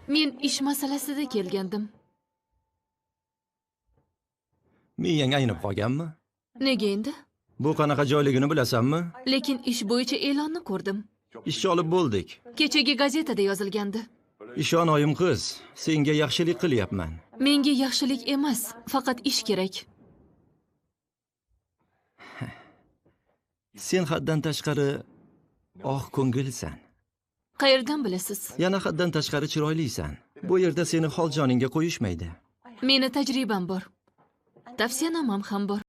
Men ish masalasida kelgandim. Miyang aynib qolganmi? Nega endi? Bu qanaqa joyligini bilasanmi? Lekin ish bo'yicha e'lonni ko'rdim. Ishga olib bo'ldik. Kechagi gazetada yozilgandi. Ishon oyim qiz, senga yaxshilik qilyapman. Menga yaxshilik emas, faqat ish kerak. Sen haddan tashqari oq ko'ngilsan. Qayerdan bilasiz? Yana haddan tashqari chiroylisan. Bu yerda seni hol joningga qo'yishmaydi. Meni tajribam bor. Tavsiyanamam ham bor.